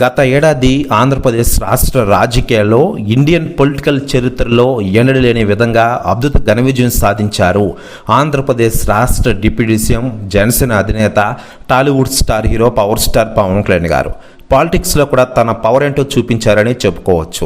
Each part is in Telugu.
గత ఏడాది ఆంధ్రప్రదేశ్ రాష్ట్ర రాజకీయాల్లో ఇండియన్ పొలిటికల్ చరిత్రలో ఎన్నడలేని విధంగా అద్భుత ఘన విజయం సాధించారు ఆంధ్రప్రదేశ్ రాష్ట్ర డిప్యూటీ సీఎం జనసేన అధినేత Tollywood star hero power star Pawan Kalyan garu. పాలిటిక్స్లో కూడా తన పవర్ ఏంటో చూపించారని చెప్పుకోవచ్చు.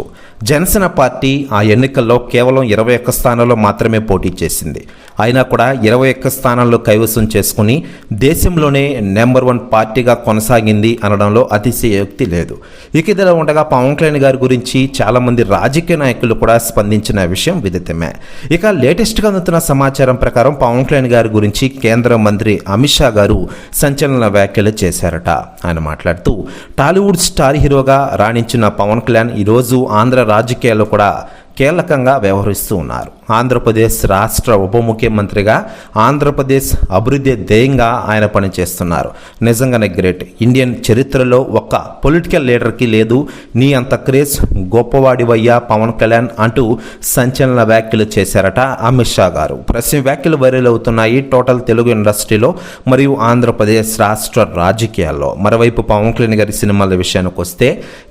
జనసేన పార్టీ ఆ ఎన్నికల్లో కేవలం 21 స్థానాల్లో మాత్రమే పోటీ చేసింది. అయినా కూడా 21 స్థానాల్లో కైవసం చేసుకుని దేశంలోనే నెంబర్ 1 పార్టీగా కొనసాగింది అనడంలో అతిశయోక్తి లేదు. ఇక ఇదిలా ఉండగా పవన్ కళ్యాణ్ గారి గురించి చాలామంది రాజకీయ నాయకులు కూడా స్పందించిన విషయం విదితమే. ఇక లేటెస్ట్గా అందుతున్న సమాచారం ప్రకారం పవన్ కళ్యాణ్ గారి గురించి కేంద్ర మంత్రి అమిత్ షా గారు సంచలన వ్యాఖ్యలు చేశారట. ఆయన మాట్లాడుతూ టాలీవుడ్ స్టార్ హీరోగా రాణించిన పవన్ కళ్యాణ్ ఈరోజు ఆంధ్ర రాజకీయాల్లో కూడా కీలకంగా వ్యవహరిస్తూ ఉన్నారు. ఆంధ్రప్రదేశ్ రాష్ట్ర ఉప ముఖ్యమంత్రిగా ఆంధ్రప్రదేశ్ అభివృద్ధి ధ్యేయంగా ఆయన పనిచేస్తున్నారు. నిజంగానే గ్రేట్. ఇండియన్ చరిత్రలో ఒక్క పొలిటికల్ లీడర్కి లేదు నీ అంత క్రేజ్, గొప్పవాడివయ్యా పవన్ కళ్యాణ్ అంటూ సంచలన వ్యాఖ్యలు చేశారట అమిత్ షా గారు. ప్రస్తుతం వ్యాఖ్యలు వైరల్ అవుతున్నాయి టోటల్ తెలుగు ఇండస్ట్రీలో మరియు ఆంధ్రప్రదేశ్ రాష్ట్ర రాజకీయాల్లో. మరోవైపు పవన్ కళ్యాణ్ గారి సినిమాల విషయానికి వస్తే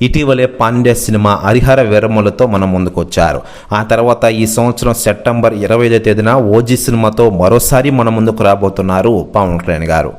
ఇటీవలే పాండ్య సినిమా హరిహర వీరములతో మనం ముందుకు వచ్చారు. ఆ తర్వాత ఈ సంవత్సరం సెప్టెంబర్ 25వ తేదీన ఓజీ సినిమాతో మరోసారి మన ముందుకు రాబోతున్నారు పవన్ కళ్యాణ్ గారు.